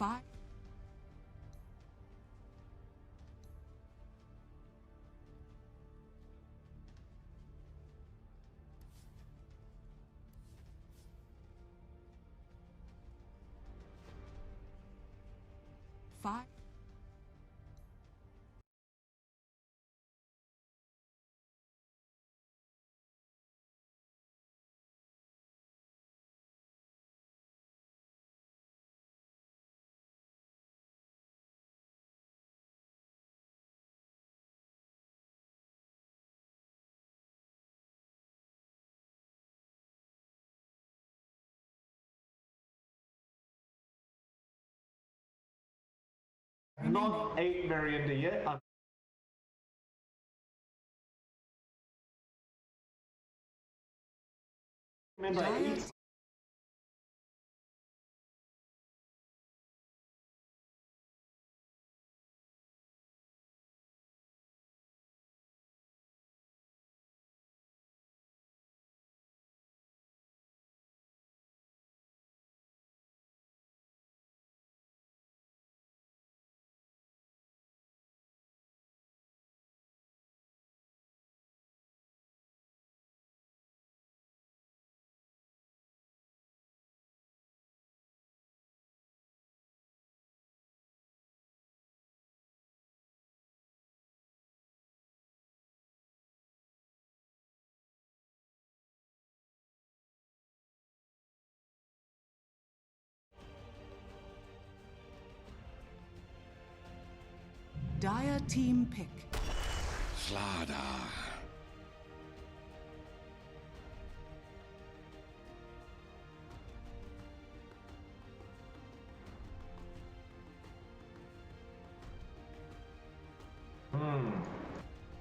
5. Five. Not 8 Marianda yet. Remember, 8. Dire team pick. Slada.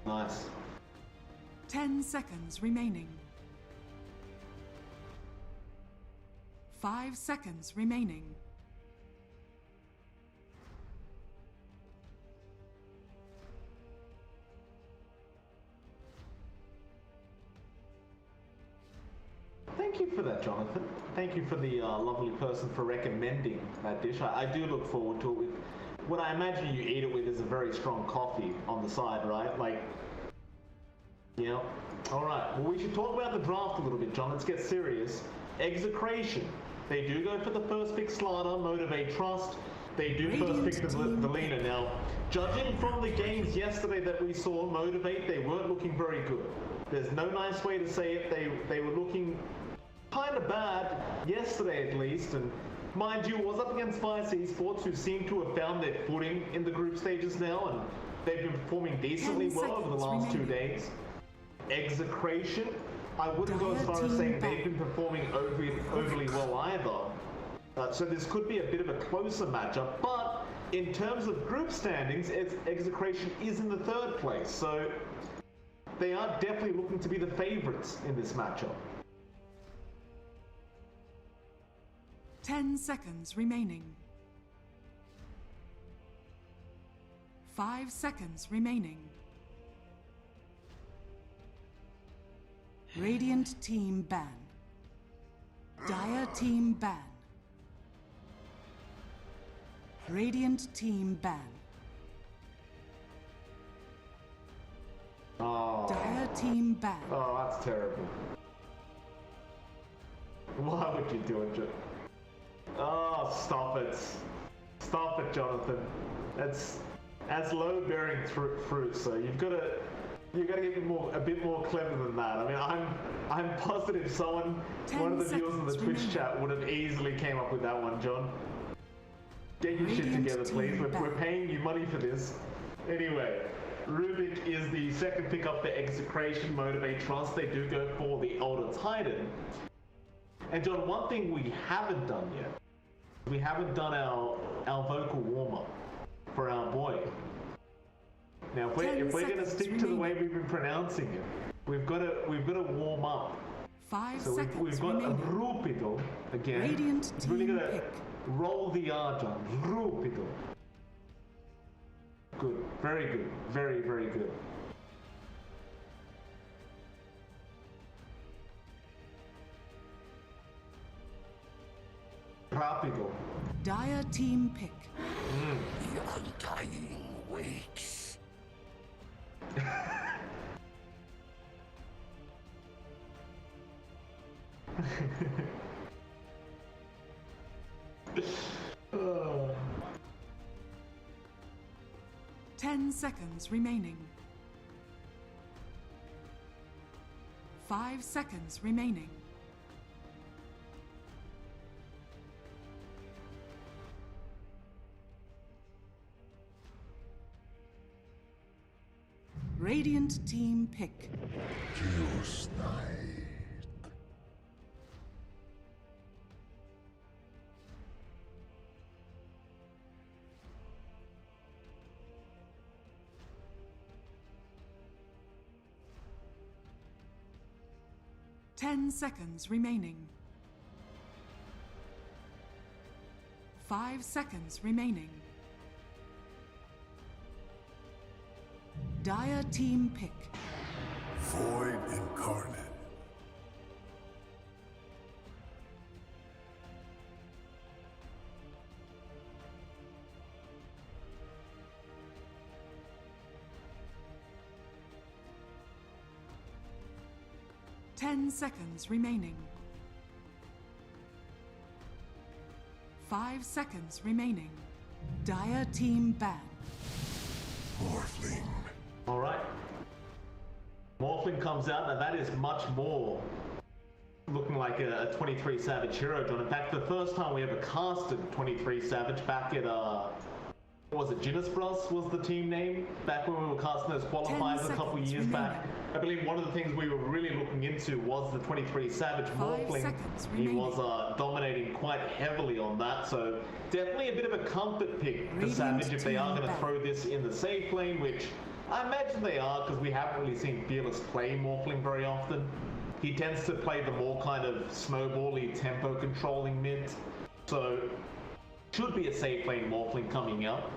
Nice. 10 seconds remaining. 5 seconds remaining. Thank you for that, Jonathan. Thank you for the lovely person for recommending that dish. I do look forward to it. With what I imagine you eat it with is a very strong coffee on the side, right? Like, yeah. All right. Well, we should talk about the draft a little bit, John. Let's get serious. Execration. They do go for the first pick Slada, Motivate.Trust. They do first pick the leaner. Now, judging from the games yesterday that we saw Motivate, they weren't looking very good. There's no nice way to say it. They were looking kind of bad yesterday, at least. And mind you, it was up against Fearless Esports, who seem to have found their footing in the group stages now, and they've been performing decently well over the last 2 days. Execration, I wouldn't go as far as saying they've been performing overly well either. So this could be a bit of a closer matchup, but in terms of group standings, Execration is in the 3rd place, so they are definitely looking to be the favorites in this matchup. 10 seconds remaining. 5 seconds remaining. Radiant team ban. Dire team ban. Radiant team ban. Oh. Dire team ban. Oh, that's terrible. Why would you do it, Jonathan? Oh, stop it. Stop it, Jonathan. That's low-bearing fruit, so you've got to get a bit more clever than that. I mean, I'm positive one of the viewers in the Twitch chat would have easily came up with that one, John. Get your shit together, please. We're paying you money for this. Anyway, Rubik is the 2nd pick up for Execration, Motivate.Trust. They do go for the Elder Titan. And John, one thing we haven't done yet, we haven't done our vocal warm-up for our boy. Now, if we're going to stick to the way we've been pronouncing it, we've got to warm up. 5 so seconds we've got remaining. a Rupido again. Radiant team really got to pick. roll the R, John. Rupido. Good. Very good. Very, very good. Rapido. Dire team pick. The undying wakes. Oh. 10 seconds remaining. 5 seconds remaining. Radiant team pick. Q.th. 10 seconds remaining. 5 seconds remaining. Dire team pick. Void incarnate. Ten seconds remaining. 5 seconds remaining. Dire team ban. Morphling. Alright. Morphling comes out, and that is much more looking like a 23 Savage hero, John. In fact, the first time we ever casted 23 Savage back at, was it Ginisbras was the team name? Back when we were casting those qualifiers a couple years back. I believe one of the things we were really looking into was the 23 Savage Morphling. He was dominating quite heavily on that, so definitely a bit of a comfort pick for Savage if they are going to throw this in the safe lane, which I imagine they are, because we haven't really seen Fearless play Morphling very often. He tends to play the more kind of snowbally tempo controlling mid, so should be a safe lane Morphling coming out.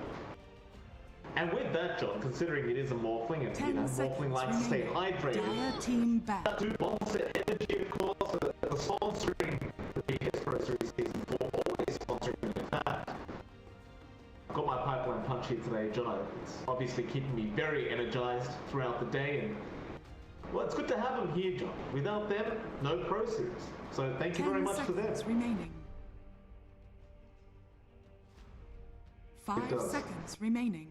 And with that, John, considering it is a Morphling, and you know, Morphling likes to stay hydrated. Dire team back. To bolster energy, of course, the sponsoring the BTS Pro Series Season 4, always sponsoring in fact. I've got my pipeline punch here today, John. It's obviously keeping me very energized throughout the day, and well, it's good to have them here, John. Without them, no Pro Series. So thank you very much for them. 10 seconds remaining. 5 seconds remaining.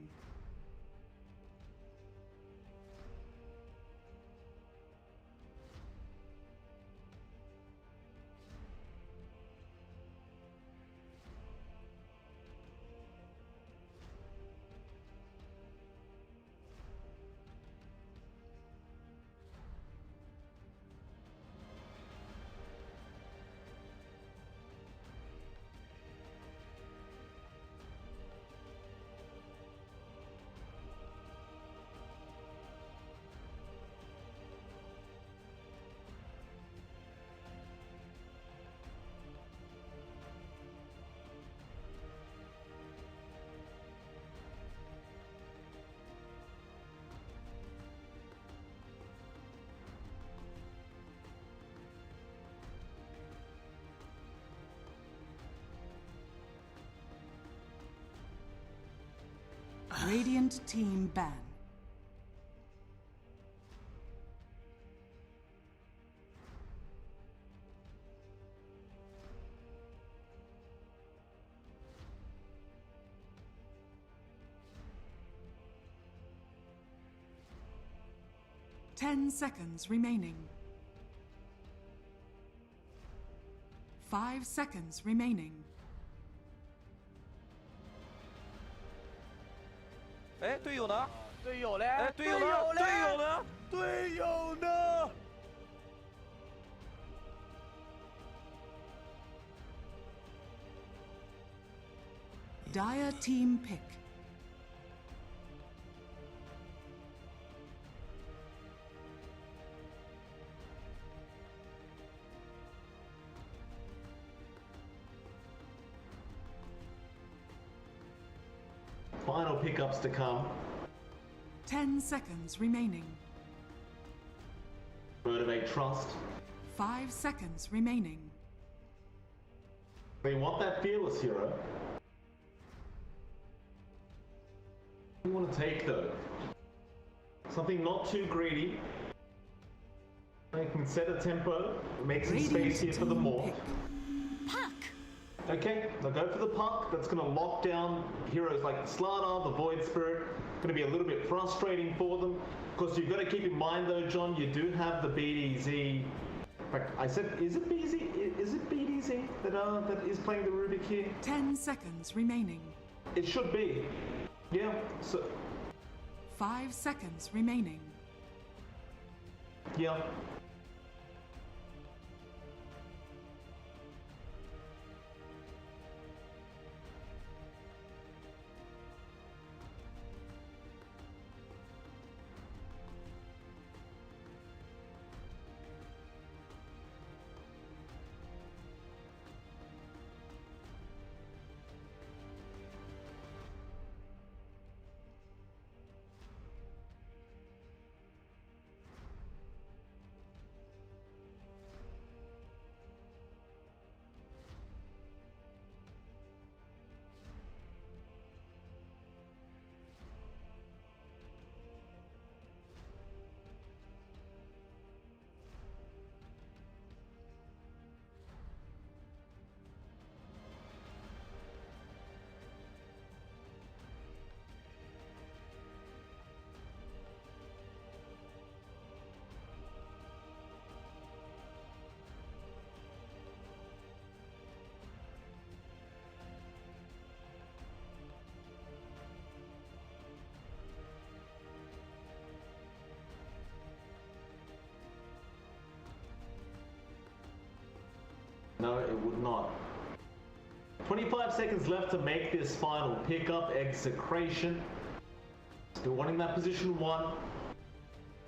Radiant team ban. Ten seconds remaining. 5 seconds remaining. 哎，队友呢？队友嘞？哎，队友呢？队友呢？队友呢？ Dire team pick. Final pickups to come. 10 seconds remaining. Motivate.Trust. 5 seconds remaining. They want that Fearless hero. want to take though? Something not too greedy. I can set a tempo, make some space here for the morph. Puck. Okay, they'll go for the puck. That's going to lock down heroes like the Slardar, the Void Spirit. Going to be a little bit frustrating for them. Of course, you've got to keep in mind though, John, you do have the BDZ. In fact, I said, is it BZ? Is it BDZ that is playing the Rubik here? 10 seconds remaining. It should be. Yeah. So. 5 seconds remaining. Yeah. No, it would not. 25 seconds left to make this final pickup. Execration. Still wanting that position 1.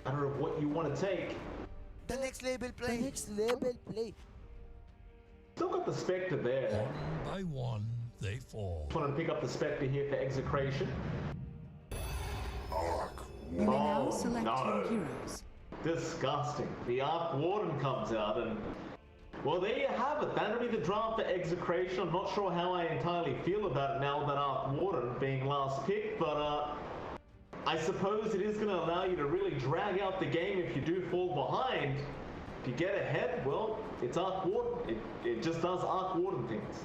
Matter of what you want to take. The next label play. The next level play. Still got the Spectre there. One by one, they fall. Just want to pick up the Spectre here for Execration. You may now Oh, select no. your heroes. Disgusting. The Arc Warden comes out and... Well, there you have it. That'll be the draft for Execration. I'm not sure how I entirely feel about it now that Arc Warden being last pick, but I suppose it is going to allow you to really drag out the game if you do fall behind. If you get ahead, well, it's Arc Warden. It just does Arc Warden things.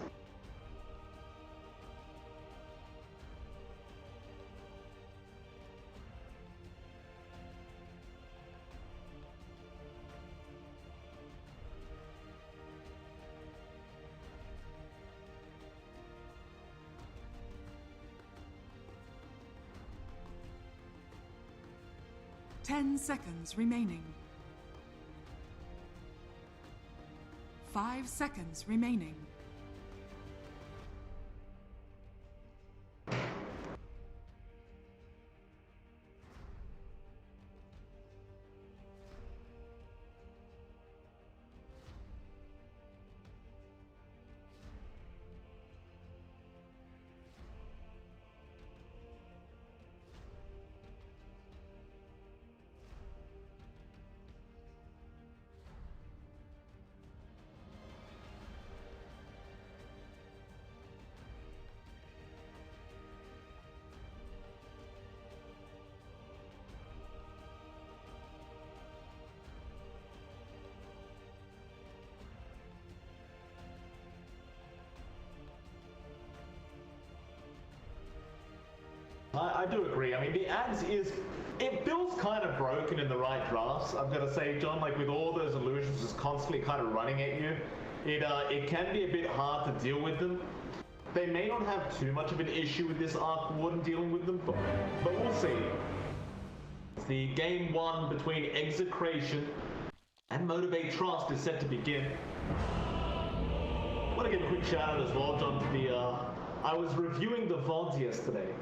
Ten seconds remaining. 5 seconds remaining. I do agree. I mean, the ads it feels kind of broken in the right drafts. I've got to say, John, like with all those illusions just constantly kind of running at you, it can be a bit hard to deal with them. They may not have too much of an issue with this Arc Warden dealing with them, but we'll see. It's the game 1 between Execration and Motivate.Trust is set to begin. I want to give a quick shout out as well, John, to the I was reviewing the VODs yesterday.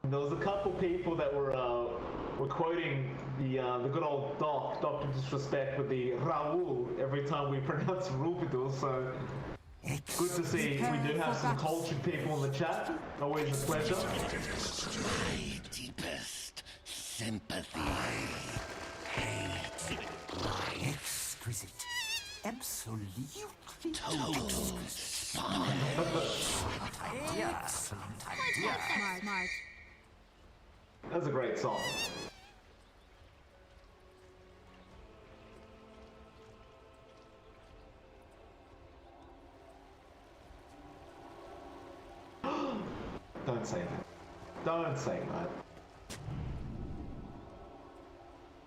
There was a couple people that were quoting the good old Dr. Disrespect with the Raul every time we pronounce Rupido, so good to see we do have some cultured people in the chat. Always a pleasure. My deepest sympathy. Hate. Exquisite. Absolutely. Total. Excellent idea. Smart. That's a great song. Don't say that. Don't say that.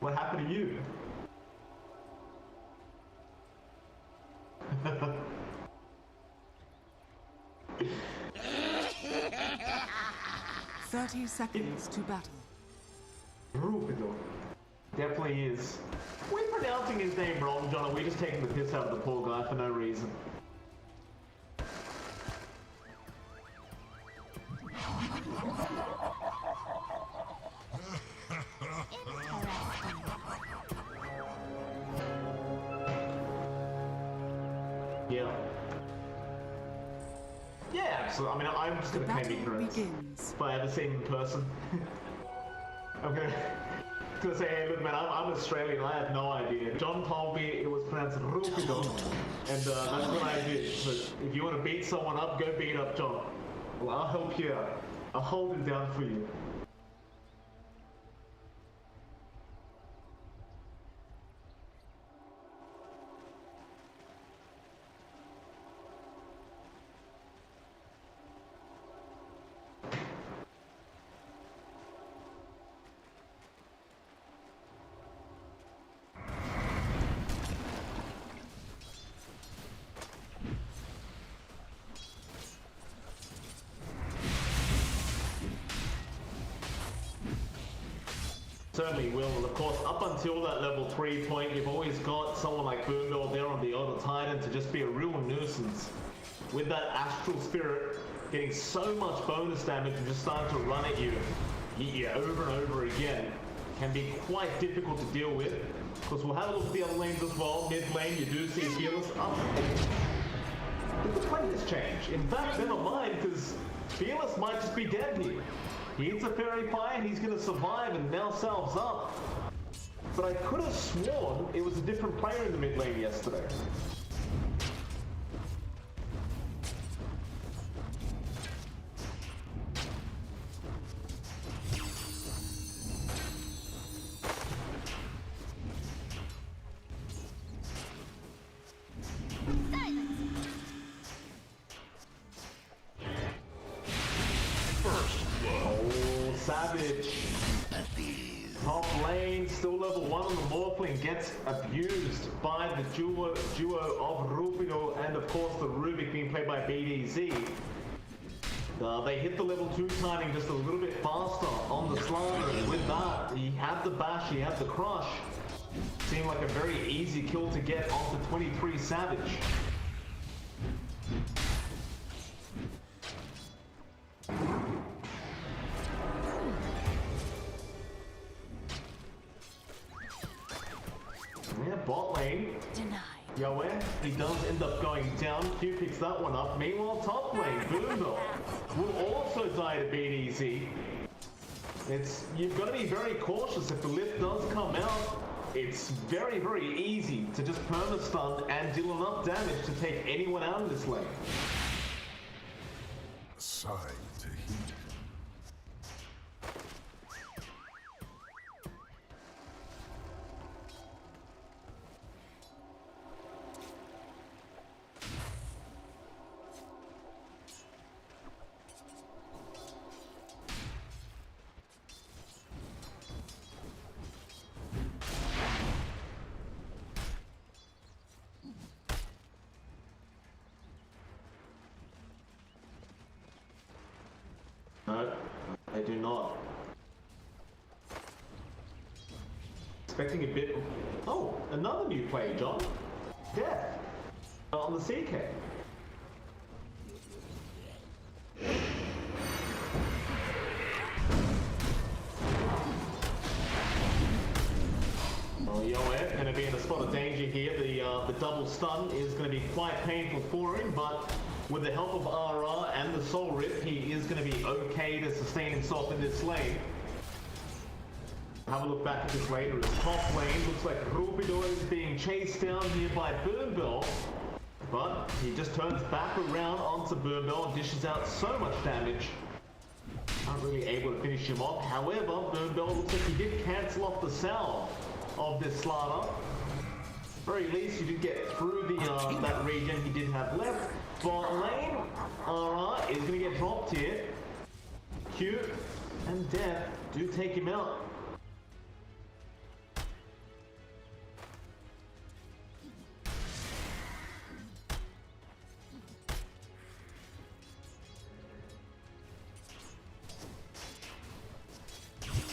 What happened to you? 30 seconds to battle. Rupido. Definitely is. We're pronouncing his name wrong, John. Are we just taking the piss out of the poor guy for no reason? Yeah. Yeah, absolutely. I mean, I'm just The gonna claim battle ignorance. begins. If I ever see him in person. I'm gonna say, hey, look, man, I'm Australian. I have no idea. John told me it was pronounced Rupido, and that's what I did. So if you want to beat someone up, go beat up John. Well, I'll help you out. I'll hold him down for you. Certainly will. Of course, up until that level 3 point, you've always got someone like Boombell there on the Auto Titan to just be a real nuisance. With that Astral Spirit getting so much bonus damage and just starting to run at you over and over again can be quite difficult to deal with. Of course, we'll have a look at the other lanes as well. Mid lane, you do see Fearless up. The play has changed. In fact, never mind, because Fearless might just be dead here. He hits a fairy pie and he's going to survive and now salves up. But I could have sworn it was a different player in the mid lane yesterday. Savage. Top lane, still level 1 on the Morphling, gets abused by the duo of Rupido and of course the Rubik being played by BTS. They hit the level 2 timing just a little bit faster on the slide, and with that, he had the bash, he had the crush. Seemed like a very easy kill to get off the 23 Savage. Yeah, bot lane. Denied. Yowe, he does end up going down. Q picks that one up. Meanwhile, top lane, boombell will also die to BTS. You've got to be very cautious if the lift does come out. It's very, very easy to just perma-stun and deal enough damage to take anyone out of this lane. Side to heat. No, they do not. Expecting a bit. Oh, another new play, John. Death on the CK. Well, Yowe going to be in a spot of danger here. The double stun is going to be quite painful for him, but with the help of RR and the Soul Rip, he is going to be okay to sustain himself in this lane. Have a look back at this later. His top lane looks like Rupido is being chased down here by Boombell, but he just turns back around onto Boombell and dishes out so much damage. Not really able to finish him off. However, boombell looks like he did cancel off the sound of this Slaughter. Very least, he did get through the that region he did have left. Bot lane, alright, is going to get dropped here. Q and Death do take him out.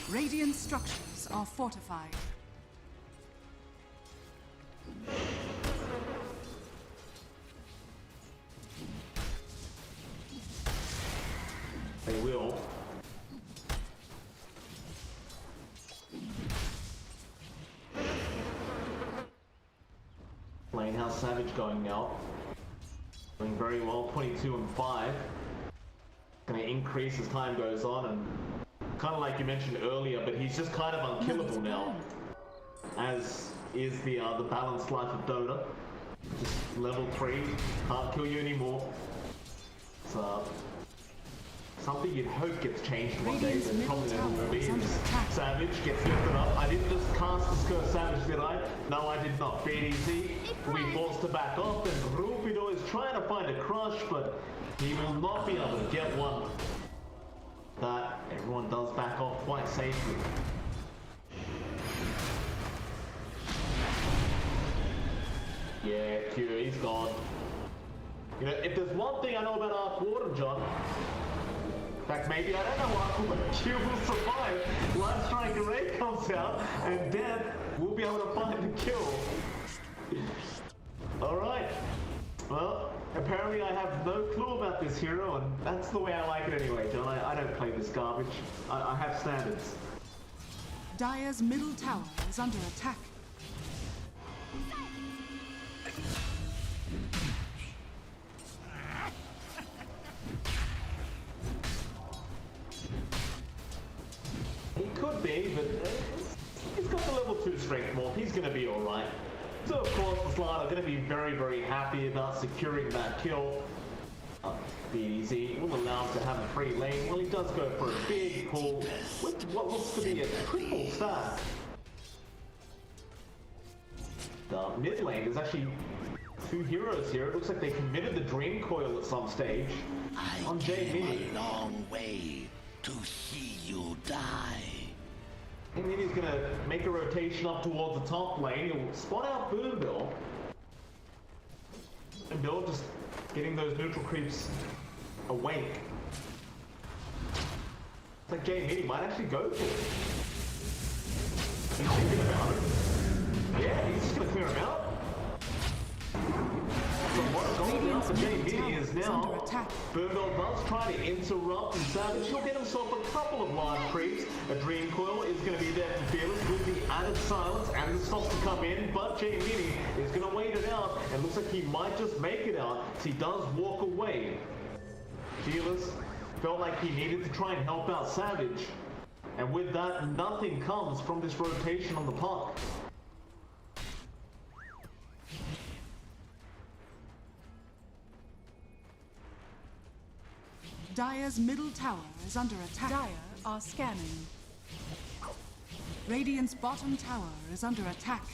Radiant structures are fortified. They will. Lane House Savage going now. Doing very well, 22 and 5. Going to increase as time goes on, and kind of like you mentioned earlier, but he's just kind of unkillable now. As is the balanced life of Dota. Just level 3, can't kill you anymore. So something you'd hope gets changed one day, but probably never will be. Savage gets lifted up. I didn't just cast this Curse Savage, did I? No, I did not. BTS will be forced to back off, and Rupido is trying to find a crush, but he will not be able to get one. That everyone does back off quite safely. Yeah, Q, he's gone. You know, if there's one thing I know about Arc Warden, John, in fact, maybe I don't know Arc Warden, Q will survive. Light Strike Array comes out, and Death will be able to find the kill. Alright. Well, apparently I have no clue about this hero, and that's the way I like it anyway, John. I don't play this garbage. I have standards. Dire's middle tower is under attack. He could be, but he's got the level 2 strength more. He's going to be alright. So of course the Slaughter are going to be very, very happy about securing that kill. BTS will allow him to have a free lane. Well, he does go for a big pull with what looks to be a triple stack. The mid lane, there's actually 2 heroes here. It looks like they committed the Dream Coil at some stage on J Mini. A long way to see you die. And then he's going to make a rotation up towards the top lane. He'll spot out boombell. And Bill just getting those neutral creeps awake. It's like J Mini might actually go for it. He's thinking about it. Yeah, he's just going to clear him out. So what's going on for J Mini is now boombell does try to interrupt, and Savage he'll get himself a couple of large creeps. A Dream Coil is going to be there for Fearless with the added silence and the stops to come in, but J Mini is going to wait it out, and looks like he might just make it out as he does walk away. Fearless felt like he needed to try and help out Savage, and with that, nothing comes from this rotation on the puck. Dire's middle tower is under attack. Dire are scanning. Radiant's bottom tower is under attack.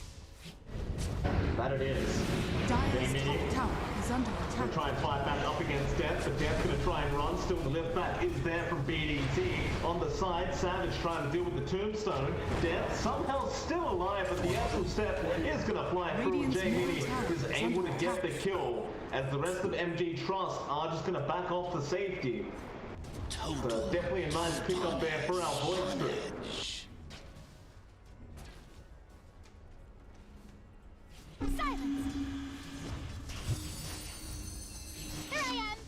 That it is. Dire's top tower is under attack. Gonna try and fight back up against Death, but Death's gonna try and run. Still the lift back is there from BTS. On the side, Savage trying to deal with the tombstone. Death somehow still alive, but the actual step is gonna fly through. J Mini is able to get the kill, as the rest of MG.Trust are just gonna back off to safety. So definitely a nice pick up there for our Void Strip. Silence! Here I am!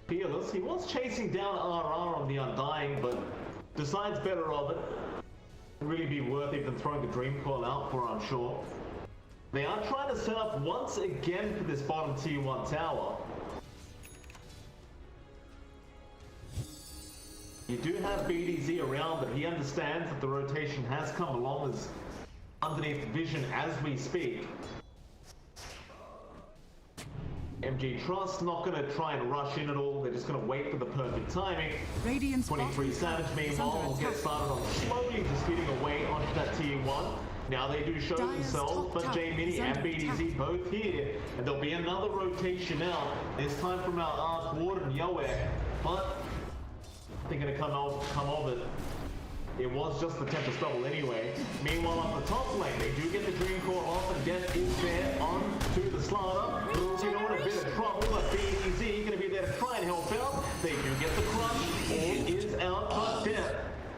Fearless, he was chasing down RR on the Undying, but decides better of it. It'd really be worth even throwing the Dream Coil out for, I'm sure. They are trying to set up once again for this bottom tier 1 tower. You do have BDZ around, but he understands that the rotation has come along as underneath vision as we speak. MG.Trust not going to try and rush in at all. They're just going to wait for the perfect timing. Radiant's 23 Savage, meanwhile, will get started on slowly just hitting away onto that tier 1. Now they do show themselves, but J-Mini and BDZ both here. And there'll be another rotation out. This time from our Arc Warden, Yowe. But they're going to come of it. It was just the Tempest double anyway. Meanwhile, on the top lane, they do get the Dream Core off, and death is there onto the Slaughter. Rupido in a bit of trouble, but BTS going to be there to try and help out. They do get the crush. All is out, but death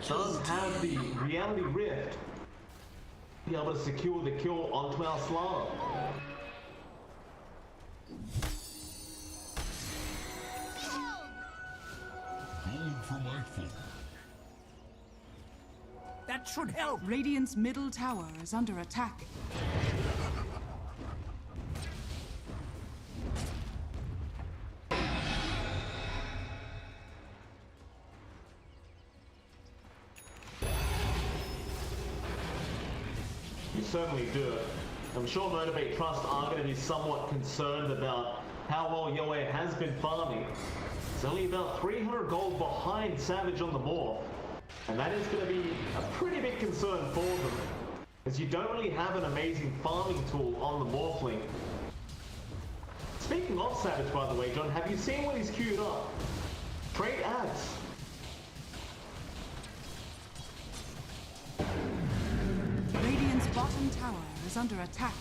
does have the Reality Rift to be able to secure the kill onto our Slaughter. Going for my phone. That should help. Radiant's middle tower is under attack. You certainly do. I'm sure Motivate.Trust are going to be somewhat concerned about how well Yowe has been farming. It's only about 300 gold behind Savage on the Morph. And that is going to be a pretty big concern for them, as you don't really have an amazing farming tool on the Morphling. Speaking of Savage, by the way, John, have you seen what he's queued up? Trade ads. Radiant's bottom tower is under attack.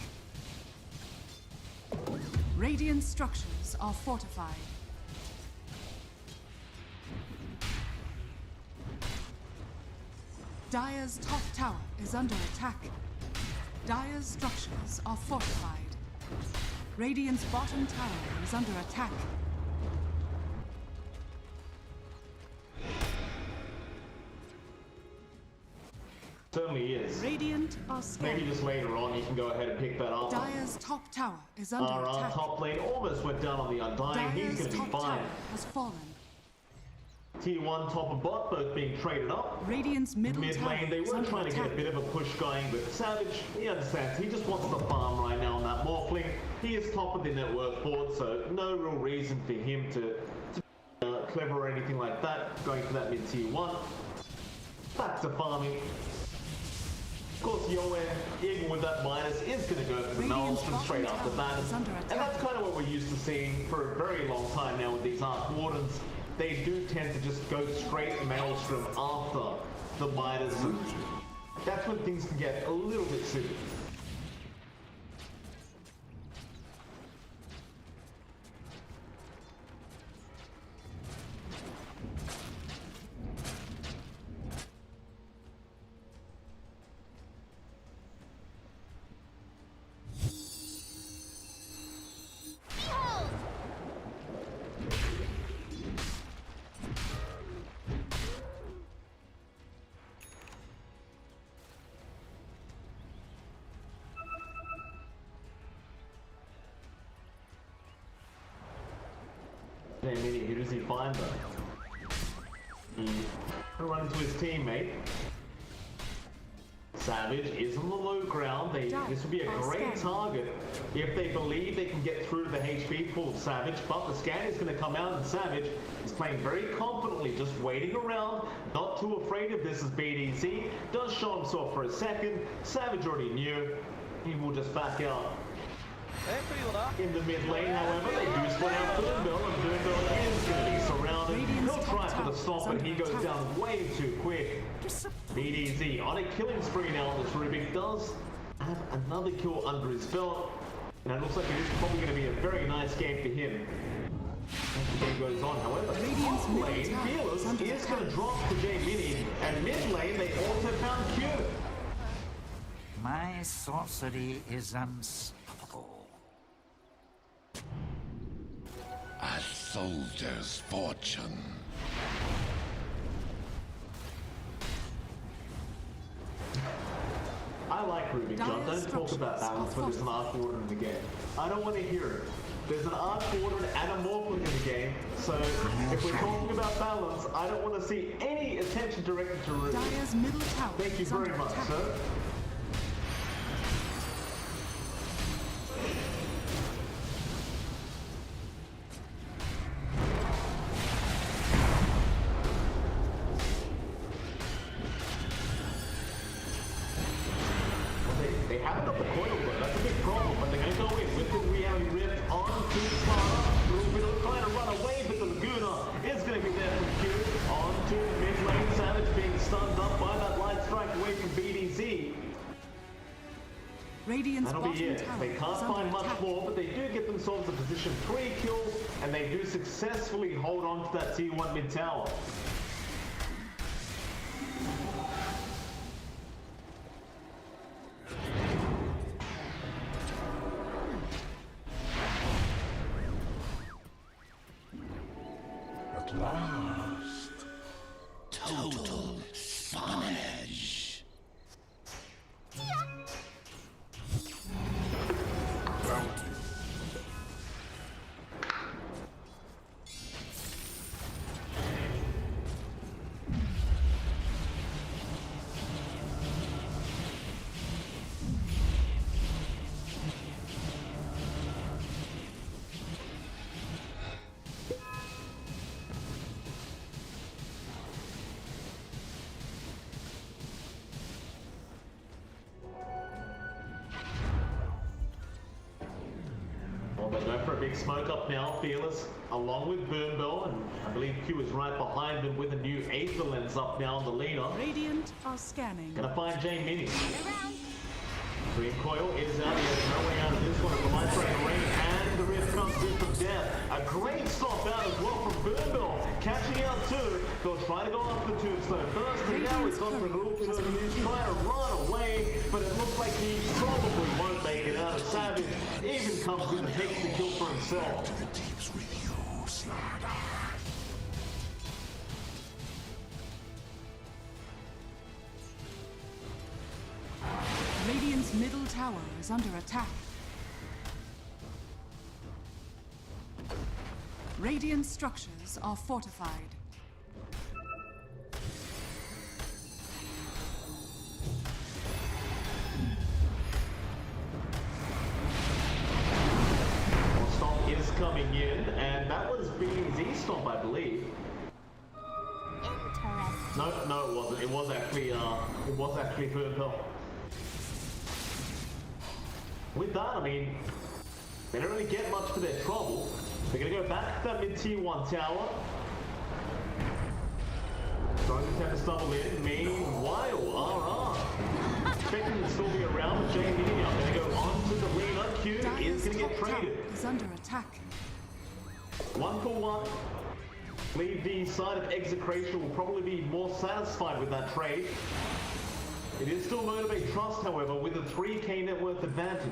Radiant structures are fortified. Dire's top tower is under attack. Dire's structures are fortified. Radiant's bottom tower is under attack. Certainly is. Radiant are Maybe scared. just later on you can go ahead and pick that up. Dire's top tower is under Our attack. top lane almost went down on the Undying. He's Dire's going to be top fine. tower has fallen. Tier 1 top and bot both being traded up. Radiant's middle Mid tower lane, they is were under trying to attack. get a bit of a push going with Savage. He understands. He just wants to farm right now on that Morphling. He is top of the net worth board, so no real reason for him to be clever or anything like that, going for that mid tier 1. Back to farming. Of course, Yowe, even with that minus, is going to go for the Radiant's Maelstrom straight bottom after tower that. is under And attack. that's kind of what we're used to seeing for a very long time now with these Arc Wardens. They do tend to just go straight Maelstrom after the Midas, and that's when things can get a little bit silly. Behold! Who does he find though? He'll run into his teammate. Savage is on the low ground. This would be a great target if they believe they can get through to the HP pool of Savage, but the scan is going to come out and Savage is playing very confidently, just waiting around, not too afraid of this as BDZ. Does show himself for a second. Savage already knew. He will just back out. In the mid lane, however, they do split out boombell, and boombell is going to be surrounded. He'll try for the stop, but he goes down way too quick. BDZ on a killing spree now. This Rubik does have another kill under his belt, and it looks like it is probably going to be a very nice game for him. As the game goes on, however, top lane, Fearless is going to drop to J-Mini, and mid lane, they also found Q. My sorcery is unstoppable. A soldier's fortune. I like Rubik John. Don't talk about balance when there's an Arc Warden in the game. I don't want to hear it. There's an Arc Warden and a Morphling in the game, so if we're talking about balance, I don't want to see any attention directed to Rubik. Dire's middle tower Thank you is very under much, attack. sir. They haven't got the coil though, that's a big problem, but they're going to go in with the reality rift on to Sparta. Rupido trying to run away, but the Laguna is going to be there from Q. On to the mid lane, Savage being stunned up by that light strike away from BDZ. Radiant's That'll be bottom it. tower They is can't under find much attack. more, but they do get themselves a position 3 kills, and they do successfully hold on to that T1 mid tower. At last. Total spawnage. Bounty. Well, they're going for a big smoke up now, Fearless, along with boombell, and I believe Q is right behind them with a new Aether Lens up now on the leader. Radiant are scanning. Gonna find J Mini. Around. Green Coil is out, he has no way out of this one. The light strike ring and the rift comes in from death. A great stop out as well from boombell, catching out too. They'll try to go after the tombstone first, and now he's got the Rupido, he's trying to run away, but it looks like he probably won't make it out. Savage even comes in and takes the kill for himself. The deeps with you, Slaughter. Radiant's middle tower is under attack. Radiant structures are fortified. Stomp is coming in, and that was BZ Stomp, I believe. Interesting. No, it wasn't. It was actually Boombell. With that, I mean, they don't really get much for their trouble. They're gonna go back to that mid tier 1 tower. Trying to attempt to stumble in. Meanwhile, RR. Expecting to still be around, but Jay Mini now gonna go on to the arena. Q is Dire's gonna top get tower traded. is under attack. 1-for-1. Believe the side of Execration will probably be more satisfied with that trade. It is still Motivate.Trust, however, with a 3k net worth advantage.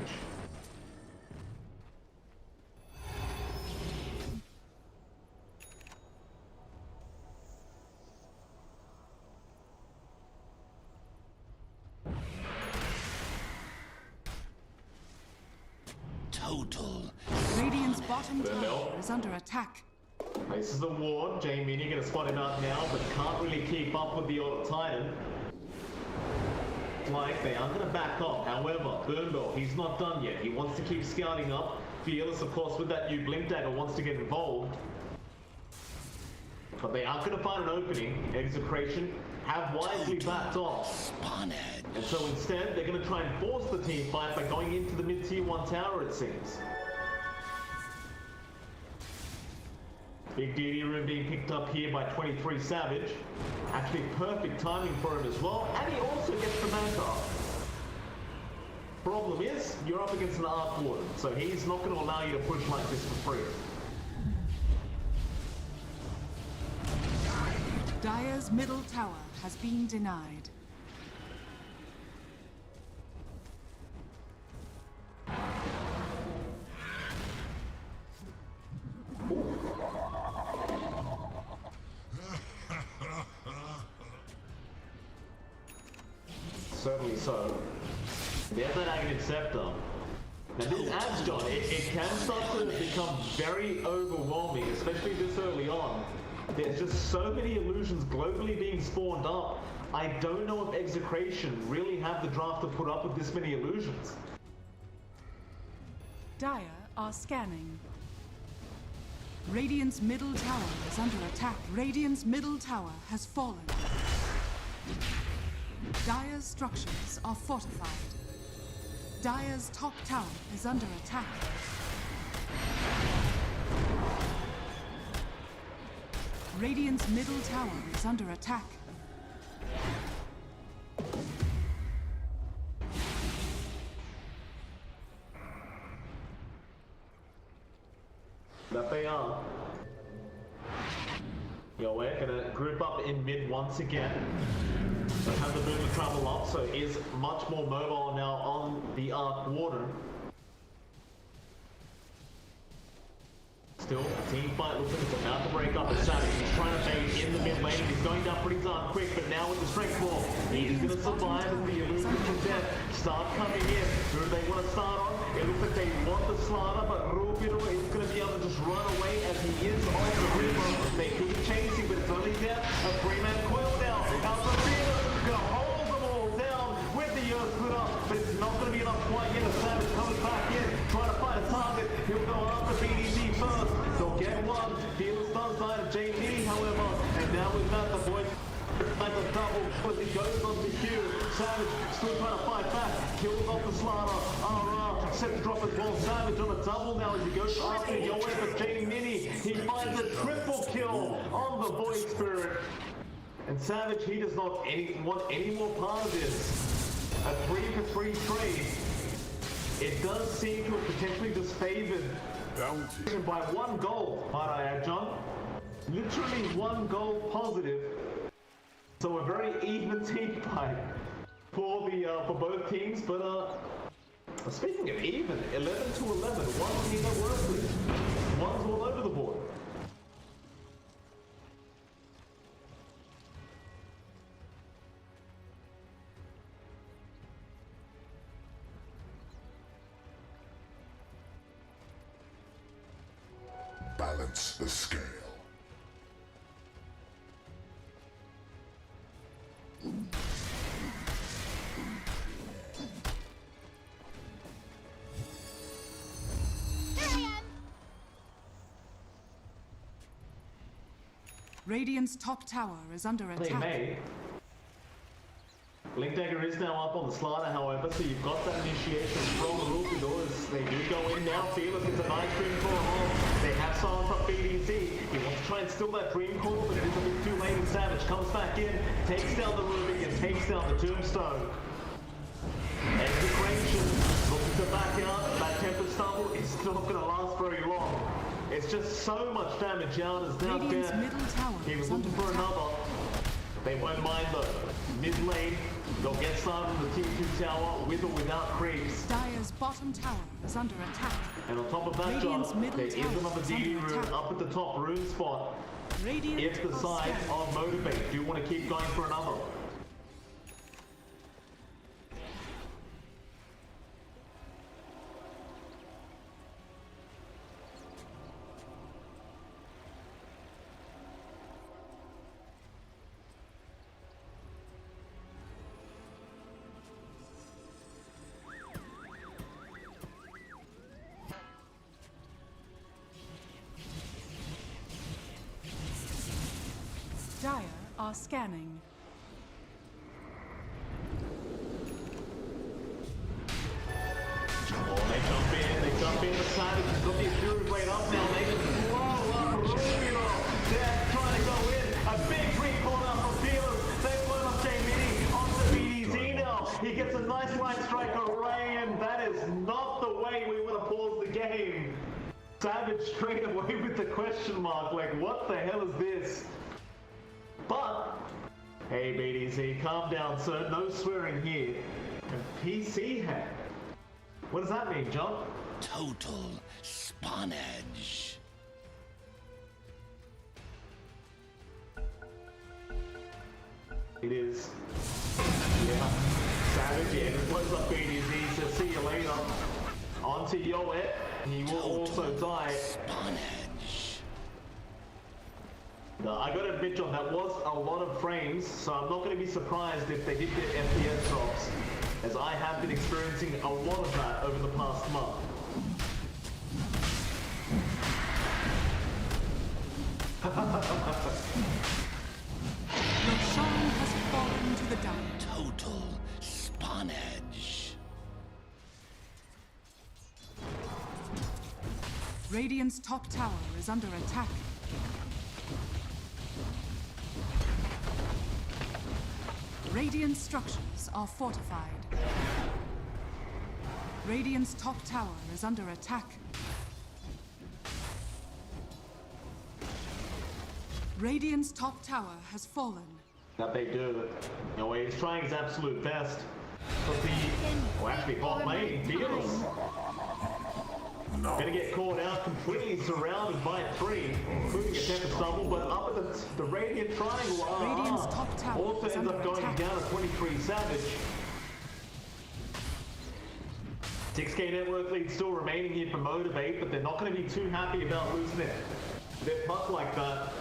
Total. Radiant's bottom Boombell. tower is under attack. Places a ward. J Mini gonna spot him out now, but can't really keep up with the Titan. Like they are gonna back off. However, Boombell, he's not done yet. He wants to keep scouting up. Fearless, of course, with that new Blink Dagger, wants to get involved. But they aren't gonna find an opening. Execration have wisely backed off. Spawnage. And so instead, they're gonna try and force the team fight by going into the mid tier 1 tower, it seems. Big DD room being picked up here by 23 Savage. Actually perfect timing for him as well. And he also gets the backup. Problem is, you're up against an Arc Warden, so he's not going to allow you to push like this for free. Dire's middle tower has been denied. Certainly so. There's that Aghanim Scepter. Now this adds, John, it can start to become very overwhelming, especially this early on. There's just so many illusions globally being spawned up. I don't know if Execration really have the draft to put up with this many illusions. Dire are scanning. Radiant's middle tower is under attack. Radiant's middle tower has fallen. Dire's structures are fortified. Dire's top tower is under attack. Radiant's middle tower is under attack. That they are. Yowe gonna group up in mid once again. So have the boom to travel up, so is much more mobile now on the arc water. Still, a team fight looks like it's about to break up. It's Savage. He's trying to bait in the mid lane. He's going down pretty darn quick, but now with the strength ball, he's going to survive as the illusions from death start coming in. Who do they want to start on? It looks like they want the slaughter, but Rupido is going to be able to just run away as he is on the river. They could be chasing, but it's only death. A three-man coil now. Out the Rupido going to hold them all down with the Earth splitter, but it's not going to be enough quite yet. A Savage comes back in, trying to find a target. He'll go after BTS first. They'll get one. Fearless does die to JD, however, and now we've got the boys like a double as he goes on the Q. Savage still trying to fight back. Kills off the slaughter. Set to drop as well. Savage on a double now as he goes after Yowe, but JD he finds a triple kill on the Void Spirit. And Savage, he does not want any more part of this. A 3-for-3 trade. It does seem to have potentially disfavored by 1 goal, might I add, John? Literally 1 goal positive. So a very even team fight for both teams. But speaking of even, 11 to 11, one team that works with, one's all over the board. Balance the scale. Here I am. Radiant's top tower is under They attack. may. Link Dagger is now up on the slaughter, however, so you've got that initiation from the Rupido as they do go in now. Fearless gets a nice dream call home. They have silence up BTS. He wants to try and steal that dream call, but it is a bit too late. And Savage comes back in, takes down the Ruby, and takes down the Tombstone. Execration looking to back out. That Tempest Stumble is not going to last very long. It's just so much damage out as now Radiant's dead. middle tower He was is looking under for attack. another. They won't mind though. Mid lane, they'll get started on the T2 tower with or without creeps. Dire's bottom tower is under attack. And on top of that, Radiant's John, middle there is tower another is DD under room attack. up at the top rune spot. Radiant If the are side scanning. of Motivate do want to keep going for another. Dire are scanning. Oh, they jump in the side. He's got the Fury Blade up now. They just blow up Rupido. They're trying to go in. A big green corner from Fearless. They blow up J-Mini onto BTS now. He gets a nice line strike array, and that is not the way we want to pause the game. Savage straight away with the question mark. Like, what the hell is this? But, hey BTS, calm down, sir. No swearing here. And PC hat. What does that mean, John? Total spawnage. It is. Yeah. Savage, yeah, just blows up BTS, so see you later. On to Yowe, he will also die. I gotta admit, John, that was a lot of frames, so I'm not gonna be surprised if they did get FPS drops, as I have been experiencing a lot of that over the past month. Roshan has fallen to the down. Total spawnage. Radiant's top tower is under attack. Radiant structures are fortified. Radiant's top tower is under attack. Radiant's top tower has fallen. That they do. Yowe is trying his absolute best. But the, actually bot lane, Fearless. Gonna get caught out, completely surrounded by three, including a Tempest double, but up at the Radiant Triangle. Radiant's top tower also is ends under up going attack. down to 23 Savage. 6K network lead still remaining here for Motivate, but they're not going to be too happy about losing their puck like that.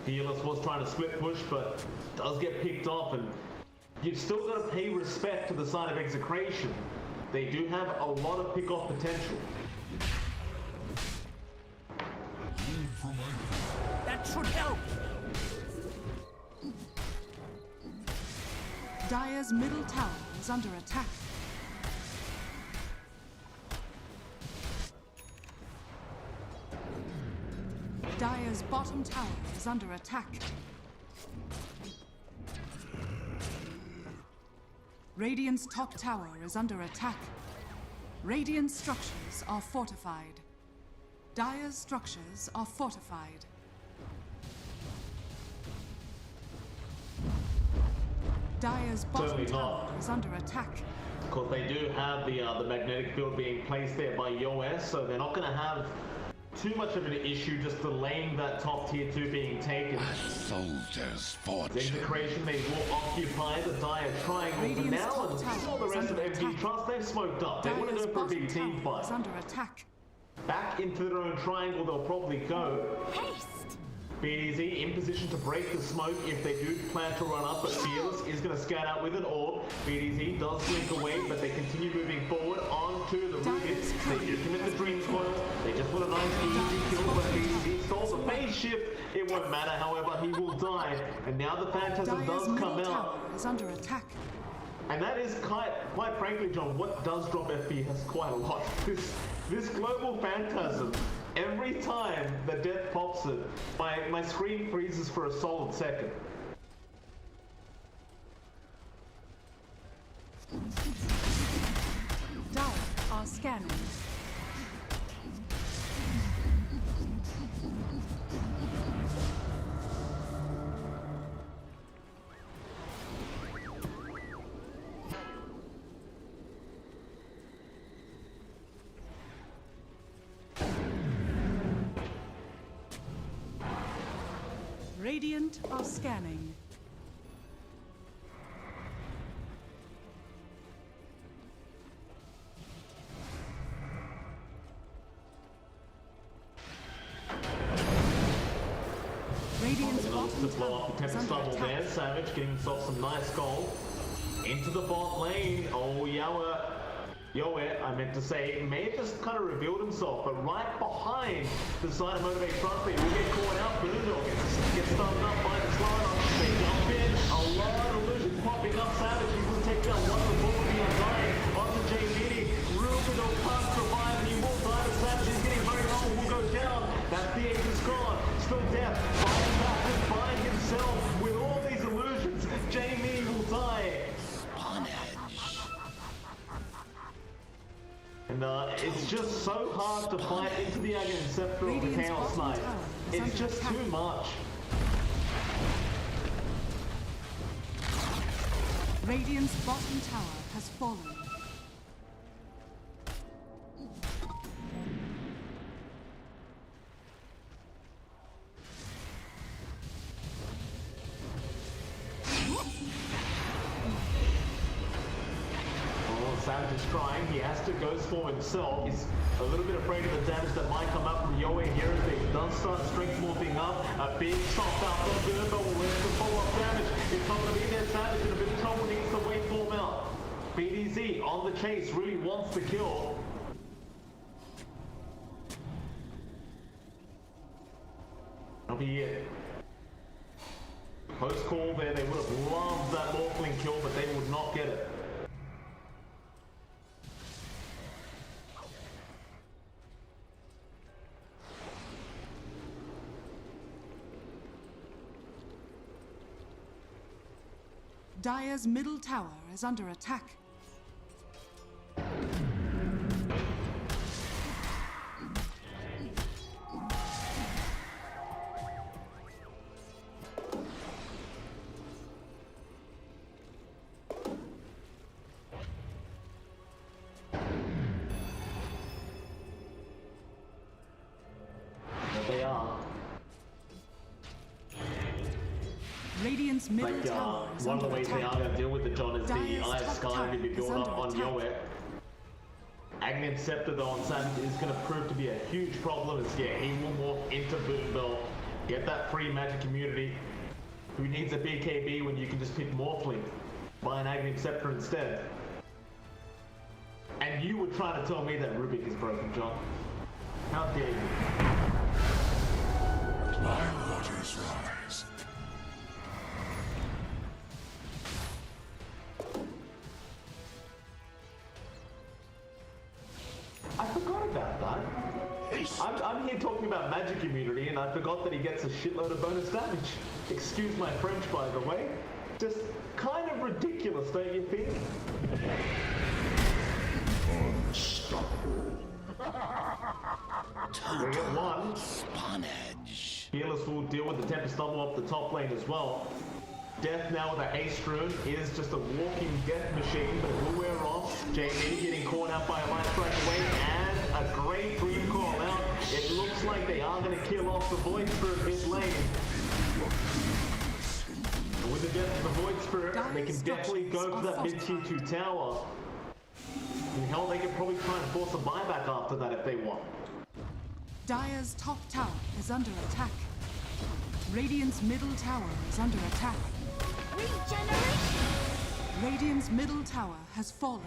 Fearless was trying to split push, but does get picked off, and you've still got to pay respect to the side of Execration. They do have a lot of pick-off potential. That should help. Dire's middle tower is under attack. Dire's bottom tower is under attack. Radiant's top tower is under attack. Radiant structures are fortified. Dire's structures are fortified. Dire's bottom Certainly tower not. is under attack. Because they do have the magnetic field being placed there by Yowe, so they're not going to have too much of an issue just delaying that top tier 2 being taken. Soldier's fortune. Execration, they will occupy the Dire Triangle for Radiant's now, top and tower all the is rest of under attack. BT.Trust, they've smoked up. They want to Dire's go for a bottom big team tower is fight. under attack. Back into their own triangle, they'll probably go. Haste! BTS in position to break the smoke if they do plan to run up, but Fearless is going to scout out with an orb. BTS does blink away, but they continue moving forward onto the Ruby. They do commit the Dream Coil. They just want a nice easy kill, but BTS stalls the phase shift. It won't matter, however, he will die. And now the Phantasm Dire's does middle come tower out. is under attack. And that is quite frankly, John, what does drop FPS quite a lot. This global Phantasm, every time the death pops it, my screen freezes for a solid second. Dire are scanning. Radiant are scanning. Radiant's To bottom blow tower up the is Tempest under double there. attack. Savage getting himself some nice gold. Into the bot lane. Oh, Yowe, I meant to say, may have just kind of revealed himself, but right behind the side of Motivate.Trust, he will get caught out. Boombell gets stunned up by the slider. They jump in. A lot of illusions popping up. Savage, he will take down one before the undying. Onto JBD. Rupido can't survive, and he will die. The Savage is getting very low. Will go down. That DH is gone. Still death. Fighting back to find himself with all these illusions. Jamie will die. And it's just so hard to fight into the Aghanim Scepter of the Radiant's Chaos bottom Knight. tower is It's under just attack. too much. Radiant's bottom tower has fallen. Savage is trying. He has to go for himself. He's a little bit afraid of the damage that might come up from Yowe here as they does start strength morphing up. A big chop out from boombell. Where's the follow-up damage? It's not going to be there. Savage in a bit of trouble. Needs to wait for him out. BDZ on the chase. Really wants the kill. That'll be it. Close call there. They would have loved that Morphling kill, but they would not get it. Dire's middle tower is under attack. They are. Radiant's middle tower is One of under the ways they attack. are going to deal with the John is the Dire's Ice top Sky tower to be is built up under on attack. Yowe. Aghanim Scepter though on Savage is going to prove to be a huge problem as he will morph into Boombell, get that free magic immunity. Who needs a BKB when you can just pick Morphling? Buy an Aghanim Scepter instead. And you were trying to tell me that Rubik is broken, John. How dare you? My waters rise. I forgot about that. I'm here talking about magic immunity and I forgot that he gets a shitload of bonus damage. Excuse my French, by the way. Just kind of ridiculous, don't you think? Unstoppable. We get one. Sponge. Fearless will deal with the Tempest Double up the top lane as well. Death now with a haste rune is just a walking death machine, but it will wear off. JD getting caught out by a light strike away, and a great dream call out. It looks like they are going to kill off the Void Spirit mid lane. And with the death of the Void Spirit, they can definitely go for that mid tier 2 tower. And hell, they can probably try and force a buyback after that if they want. Dire's top tower is under attack. Radiant's middle tower is under attack. Regeneration! Radiant's middle tower has fallen.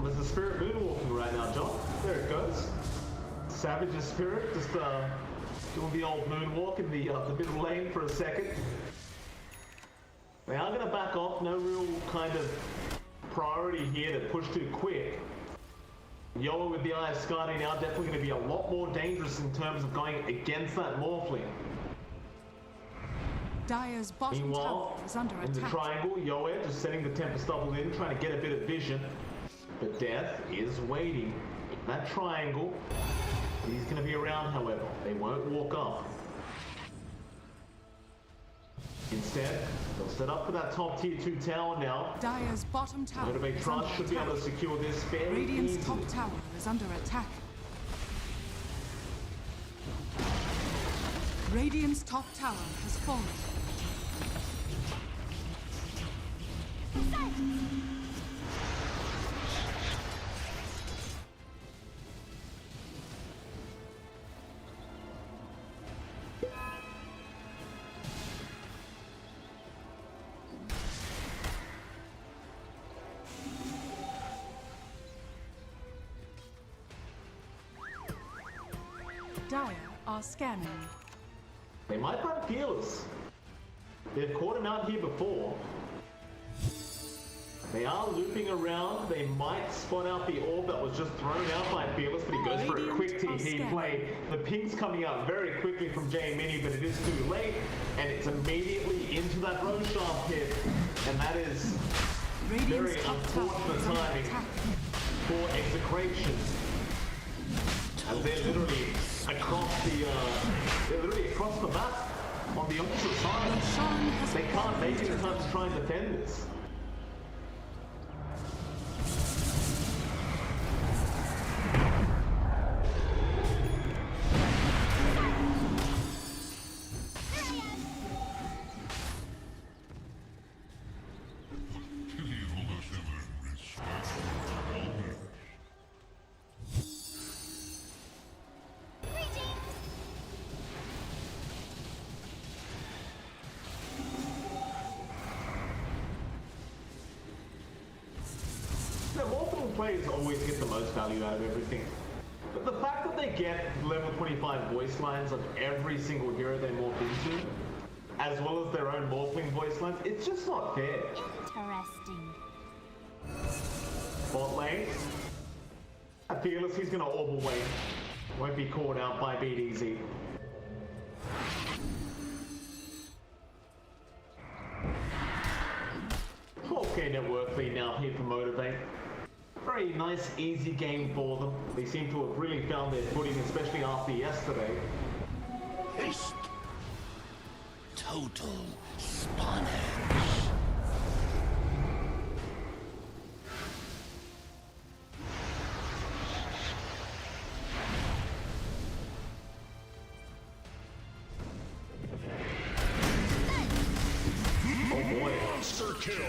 There's the spirit moonwalking right now, John. There it goes. Savage's spirit just doing the old moonwalk in the middle lane for a second. They are going to back off. No real kind of priority here to push too quick. Yowe with the Eye of Skadi now definitely going to be a lot more dangerous in terms of going against that Morphling. Dire's bottom Meanwhile, tower is under in the attack. triangle, Yowe just setting the Tempest Double in, trying to get a bit of vision. But Death is waiting in that triangle. He's going to be around, however. They won't walk up. Instead, they'll set up for that top tier 2 tower now. Dire's bottom tower is Motivate.Trust under should be able to attack. secure this fairly Radiant's easily. top tower is under attack. Radiant's top tower has fallen. Dire are scanning. They might run Fearless. They've caught him out here before. They are looping around. They might spot out the orb that was just thrown out by Fearless, but he goes for a quick TP play. The ping's coming out very quickly from J Mini, but it is too late, and it's immediately into that Roshan pit, and that is very Radiant's top tower unfortunate is under timing attack. for Execration. And they're literally across the map on the opposite side. Roshan has They can't make it in time to try and defend this. players always get the most value out of everything. But the fact that they get level 25 voice lines of every single hero they morph into, as well as their own morphling voice lines, it's just not fair. Interesting. Bot lane. Fearless, he's gonna orb away. Won't be caught out by BTS. Okay, network lead now here for Motivate. Very nice, easy game for them. They seem to have really found their footing, especially after yesterday. Haste. Total spawnage.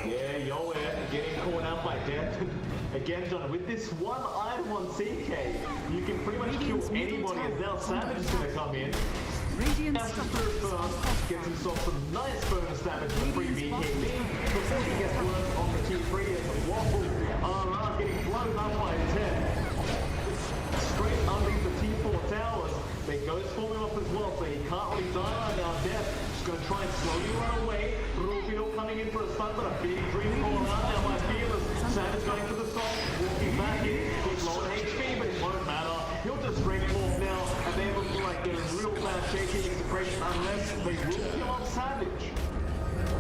Yeah, Yowe getting caught out by death. Again, John, with this one item on CK, you can pretty much kill anybody, as now Savage is going to come in. Has to gets himself some nice bonus damage with free BKB before he gets worked on the T3 as Waffle are getting blown up by 10. Straight underneath the T4 towers. They ghost form him up as well, so he can't really die right now. Death just going to try and slowly run away. Rupido coming in for a stun, but a big dream call out now by Fearless. Savage going for the stop, walking back in. He's low on HP, but it won't matter. He'll just straight morph now, and they're looking like getting real bad shaky Execration unless they will kill off Savage.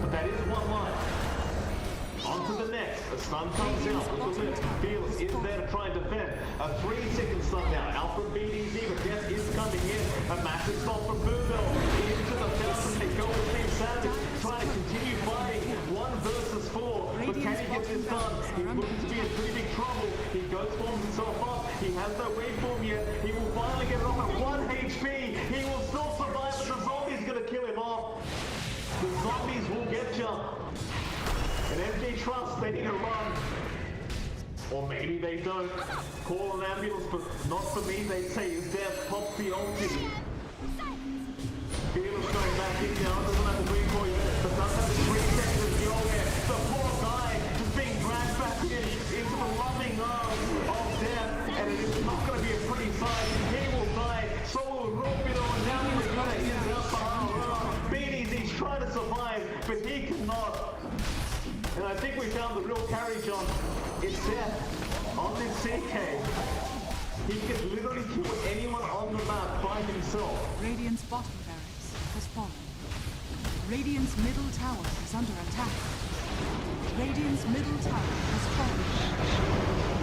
But that is one life. On to the next. A stun comes out. Look at this. Fearless is there to try and defend. A 3-second stun now. Out from BTS, but Death is coming in. A massive stop from boombell. Into the fountain. They go with Team Savage. Trying to continue fighting. 1 versus 4. But can he get this done? He's looking to be in pretty big trouble. He goes forms himself up. He has no waveform yet. He will finally get it off at 1 HP. He will still survive, but the zombie's going to kill him off. The zombies will get you. And N.T.Trust, they need to run. Or maybe they don't. Call an ambulance, but not for me. They say his death pops the ulti. Fearless going back in now. Doesn't have the green for you. But does have the 3 seconds of Yowe. The poor guy just being dragged back into the loving arms of death. And it is not going to be a pretty sight. He will die. So will Rupido. And now he's going to hit out for RR. BTS, he's trying to survive, but he cannot. And I think we found the real carry, John. It's Death on this CK. He can literally kill anyone on the map by himself. Radiant's bottom barracks has fallen. Radiant's middle tower is under attack. Radiant's middle tower has fallen.